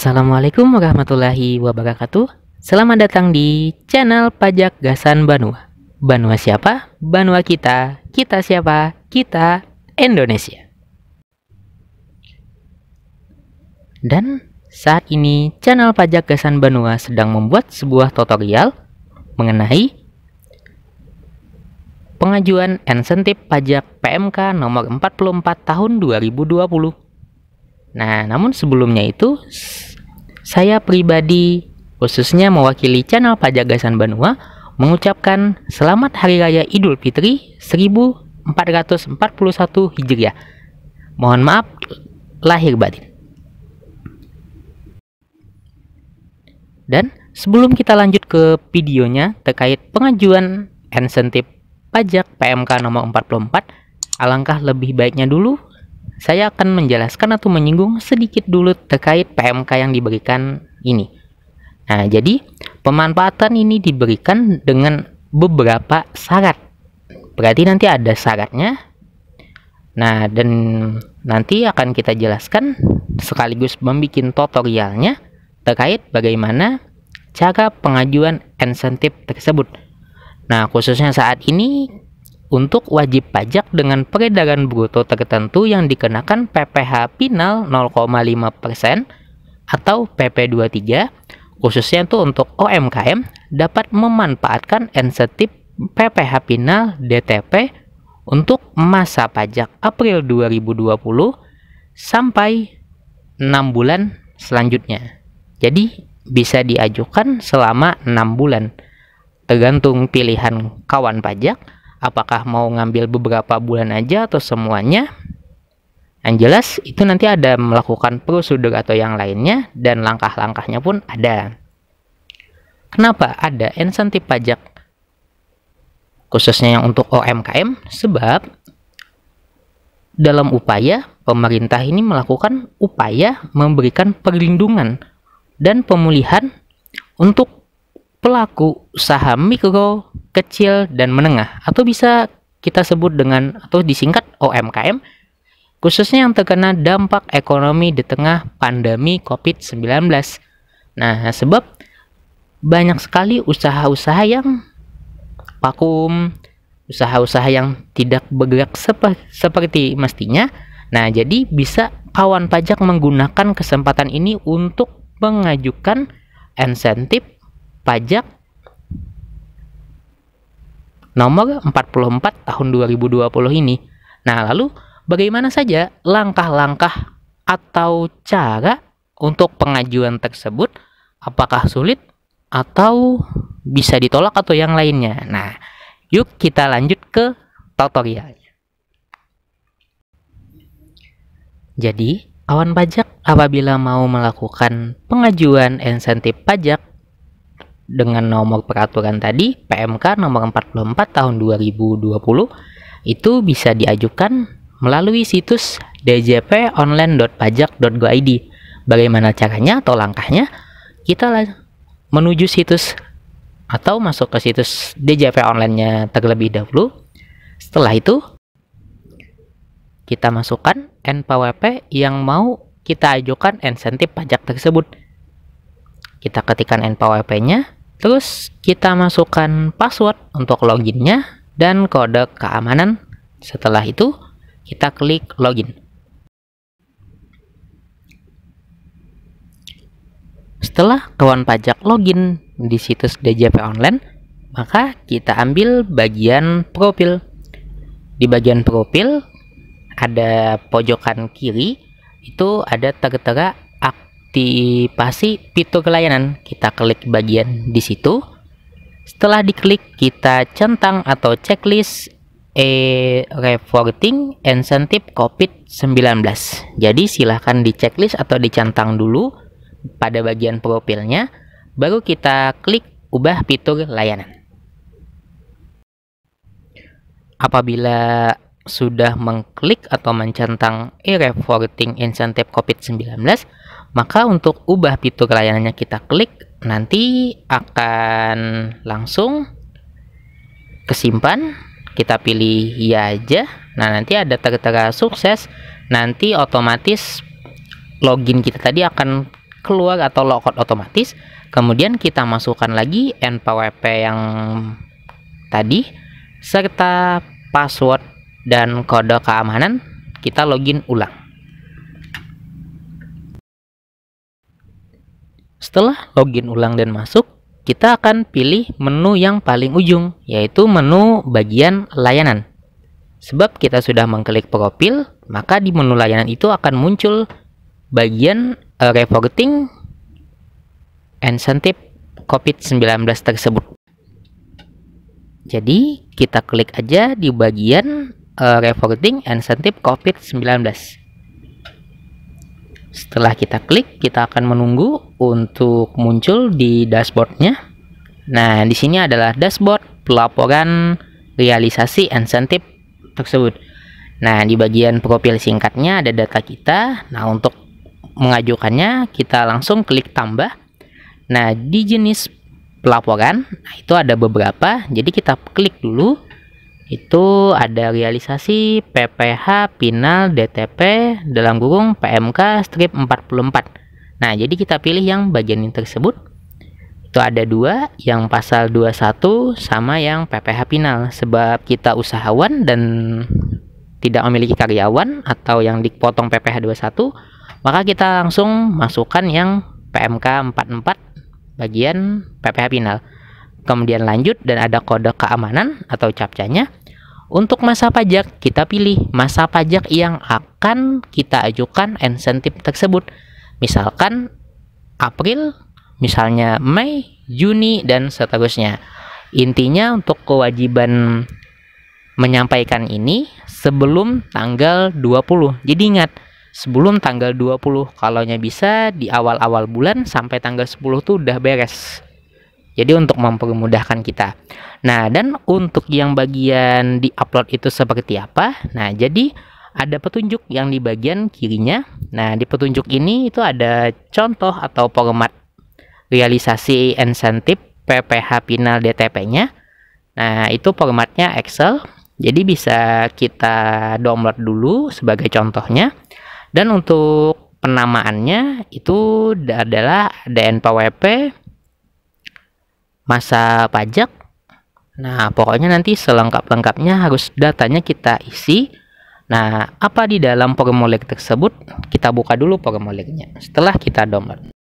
Assalamualaikum warahmatullahi wabarakatuh. Selamat datang di channel Pajak Gasan Banua. Banua siapa? Banua kita. Kita siapa? Kita Indonesia. Dan saat ini channel Pajak Gasan Banua sedang membuat sebuah tutorial mengenai pengajuan insentif pajak PMK nomor 44 tahun 2020. Nah, namun sebelumnya itu saya pribadi khususnya mewakili channel Pajak Gasan Banua mengucapkan Selamat Hari Raya Idul Fitri 1441 Hijriah. Mohon maaf lahir batin. Dan sebelum kita lanjut ke videonya terkait pengajuan insentif pajak PMK nomor 44, alangkah lebih baiknya dulu saya akan menjelaskan atau menyinggung sedikit dulu terkait PMK yang diberikan ini. Nah, jadi pemanfaatan ini diberikan dengan beberapa syarat. Berarti nanti ada syaratnya. Nah, dan nanti akan kita jelaskan sekaligus membuat tutorialnya terkait bagaimana cara pengajuan insentif tersebut. Nah, khususnya saat ini untuk wajib pajak dengan peredaran bruto tertentu yang dikenakan PPh final 0,5% atau PP23, khususnya itu untuk UMKM, dapat memanfaatkan insentif PPh final DTP untuk masa pajak April 2020 sampai 6 bulan selanjutnya. Jadi bisa diajukan selama 6 bulan. Tergantung pilihan kawan pajak, apakah mau ngambil beberapa bulan aja atau semuanya. Yang jelas itu nanti ada melakukan prosedur atau yang lainnya, dan langkah-langkahnya pun ada. Kenapa ada insentif pajak khususnya yang untuk UMKM? Sebab dalam upaya pemerintah ini melakukan upaya memberikan perlindungan dan pemulihan untuk pelaku usaha mikro, kecil, dan menengah, atau bisa kita sebut dengan atau disingkat UMKM, khususnya yang terkena dampak ekonomi di tengah pandemi COVID-19. Nah, sebab banyak sekali usaha-usaha yang vakum, usaha-usaha yang tidak bergerak seperti mestinya. Nah, jadi bisa kawan pajak menggunakan kesempatan ini untuk mengajukan insentif pajak nomor 44 tahun 2020 ini. Nah, lalu bagaimana saja langkah-langkah atau cara untuk pengajuan tersebut? Apakah sulit atau bisa ditolak atau yang lainnya? Nah, yuk kita lanjut ke tutorialnya. Jadi, kawan pajak apabila mau melakukan pengajuan insentif pajak dengan nomor peraturan tadi PMK nomor 44 tahun 2020 itu bisa diajukan melalui situs djponline.pajak.go.id. Bagaimana caranya atau langkahnya? Kita menuju situs atau masuk ke situs DJP online-nya terlebih dahulu. Setelah itu kita masukkan NPWP yang mau kita ajukan insentif pajak tersebut. Kita ketikkan NPWP-nya, terus kita masukkan password untuk loginnya dan kode keamanan. Setelah itu, kita klik login. Setelah kawan pajak login di situs DJP Online, maka kita ambil bagian profil. Di bagian profil, ada pojokan kiri, itu ada tertera aktivasi fitur layanan. Kita klik bagian di situ. Setelah diklik, kita centang atau checklist reporting insentif COVID-19. Jadi silahkan di checklist atau dicentang dulu pada bagian profilnya, baru kita klik ubah fitur layanan. Apabila sudah mengklik atau mencentang e-reporting insentif COVID-19, maka untuk ubah fitur layanannya kita klik, nanti akan langsung kesimpan. Kita pilih ya aja. Nah, nanti ada tertera sukses. Nanti otomatis login kita tadi akan keluar atau logout otomatis. Kemudian kita masukkan lagi NPWP yang tadi serta password dan kode keamanan. Kita login ulang. Setelah login ulang dan masuk, kita akan pilih menu yang paling ujung, yaitu menu bagian layanan. Sebab kita sudah mengklik profil, maka di menu layanan itu akan muncul bagian reporting insentif COVID-19 tersebut. Jadi, kita klik aja di bagian reporting insentif COVID-19. Setelah kita klik, kita akan menunggu untuk muncul di dashboardnya. Nah, di sini adalah dashboard pelaporan realisasi insentif tersebut. Nah, di bagian profil singkatnya ada data kita. Nah, untuk mengajukannya, kita langsung klik tambah. Nah, di jenis pelaporan, nah itu ada beberapa. Jadi kita klik dulu. Itu ada realisasi PPH Final DTP dalam kurung PMK strip 44. Nah, jadi kita pilih yang bagian ini tersebut. Itu ada dua, yang pasal 21 sama yang PPH Final. Sebab kita usahawan dan tidak memiliki karyawan atau yang dipotong PPH 21, maka kita langsung masukkan yang PMK 44 bagian PPH Final. Kemudian lanjut dan ada kode keamanan atau captchanya. Untuk masa pajak, kita pilih masa pajak yang akan kita ajukan insentif tersebut. Misalkan April, misalnya Mei, Juni, dan seterusnya. Intinya untuk kewajiban menyampaikan ini sebelum tanggal 20. Jadi ingat, sebelum tanggal 20. Kalaunya bisa di awal-awal bulan sampai tanggal 10 tuh udah beres. Jadi untuk mempermudahkan kita. Nah, dan untuk yang bagian di-upload itu seperti apa? Nah, jadi ada petunjuk yang di bagian kirinya. Nah, di petunjuk ini itu ada contoh atau format realisasi insentif PPH Final DTP-nya. Nah, itu formatnya Excel. Jadi bisa kita download dulu sebagai contohnya. Dan untuk penamaannya itu adalah DNPWP masa pajak. Nah, pokoknya nanti selengkap-lengkapnya harus datanya kita isi. Nah, apa di dalam formulir tersebut? Kita buka dulu formulirnya setelah kita download.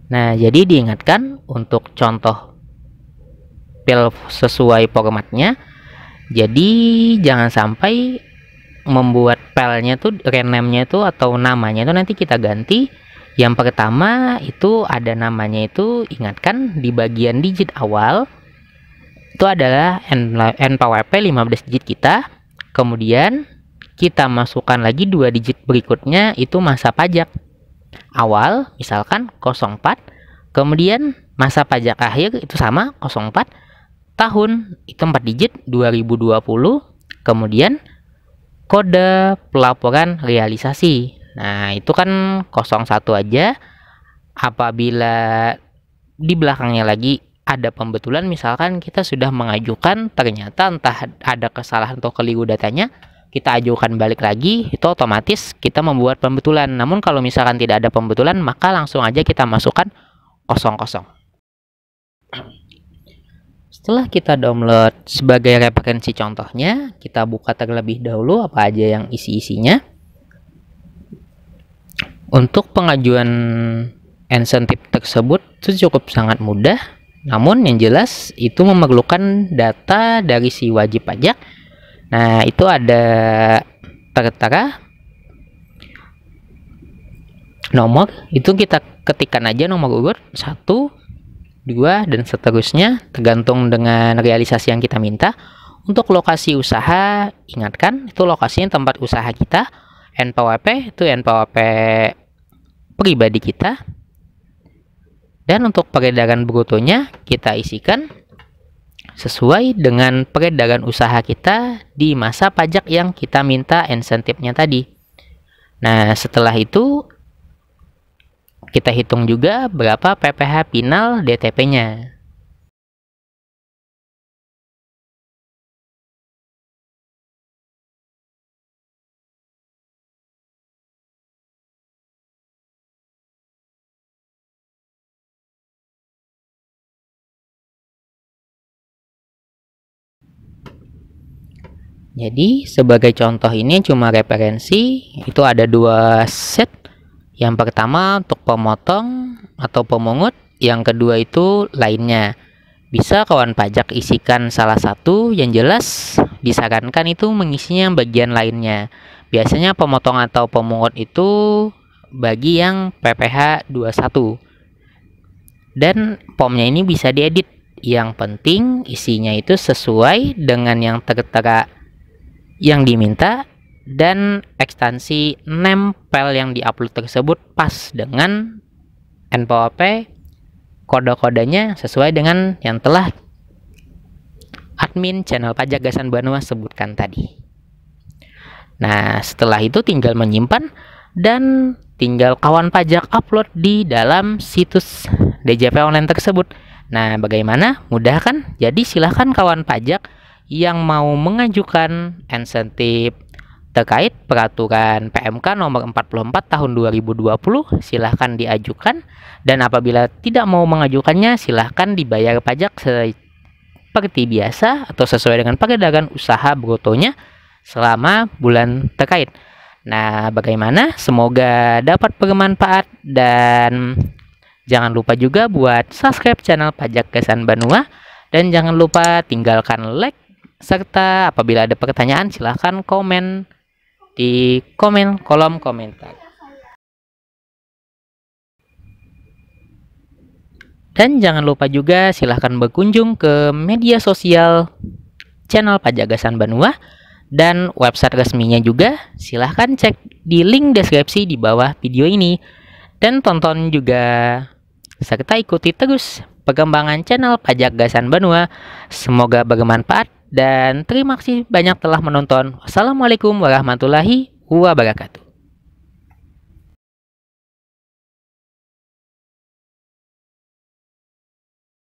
Nah, jadi diingatkan untuk contoh file sesuai formatnya. Jadi jangan sampai membuat filenya tuh rename-nya itu atau namanya itu nanti kita ganti. Yang pertama itu ada namanya, itu ingatkan di bagian digit awal itu adalah NPWP 15 digit kita. Kemudian kita masukkan lagi 2 digit berikutnya, itu masa pajak awal misalkan 04. Kemudian masa pajak akhir itu sama 04. Tahun itu 4 digit 2020. Kemudian kode pelaporan realisasi. Nah, itu kan 01 aja. Apabila di belakangnya lagi ada pembetulan, misalkan kita sudah mengajukan ternyata entah ada kesalahan atau keliru datanya, kita ajukan balik lagi, itu otomatis kita membuat pembetulan. Namun kalau misalkan tidak ada pembetulan, maka langsung aja kita masukkan 00. Setelah kita download sebagai referensi contohnya, kita buka terlebih dahulu apa aja yang isi-isinya. Untuk pengajuan insentif tersebut itu cukup sangat mudah, namun yang jelas itu memerlukan data dari si wajib pajak. Nah, itu ada tertera nomor, itu kita ketikkan aja nomor urut 1, 2, dan seterusnya tergantung dengan realisasi yang kita minta. Untuk lokasi usaha, ingatkan itu lokasinya tempat usaha kita. NPWP itu NPWP pribadi kita. Dan untuk peredaran brutonya kita isikan sesuai dengan peredaran usaha kita di masa pajak yang kita minta insentifnya tadi. Nah, setelah itu kita hitung juga berapa PPH Final DTP-nya. Jadi sebagai contoh ini cuma referensi, itu ada 2 set. Yang pertama untuk pemotong atau pemungut, yang kedua itu lainnya. Bisa kawan pajak isikan salah satu, yang jelas disarankan itu mengisinya bagian lainnya. Biasanya pemotong atau pemungut itu bagi yang PPh 21. Dan formnya ini bisa diedit. Yang penting isinya itu sesuai dengan yang tertera yang diminta, dan ekstensi nempel yang diupload tersebut pas dengan NPWP, kode-kodenya sesuai dengan yang telah admin channel Pajak Gasan Banua sebutkan tadi. Nah, setelah itu tinggal menyimpan dan tinggal kawan pajak upload di dalam situs DJP online tersebut. Nah, bagaimana? Mudah kan? Jadi silahkan kawan pajak yang mau mengajukan insentif terkait peraturan PMK nomor 44 tahun 2020, silahkan diajukan. Dan apabila tidak mau mengajukannya, silahkan dibayar pajak seperti biasa atau sesuai dengan peredaran usaha brutonya selama bulan terkait. Nah, bagaimana? Semoga dapat bermanfaat, dan jangan lupa juga buat subscribe channel Pajak Gasan Banua, dan jangan lupa tinggalkan like, serta apabila ada pertanyaan silahkan komen di kolom komentar. Dan jangan lupa juga silahkan berkunjung ke media sosial channel Pajak Gasan Banua dan website resminya juga. Silahkan cek di link deskripsi di bawah video ini. Dan tonton juga serta ikuti terus perkembangan channel Pajak Gasan Banua. Semoga bermanfaat dan terima kasih banyak telah menonton. Wassalamualaikum warahmatullahi wabarakatuh.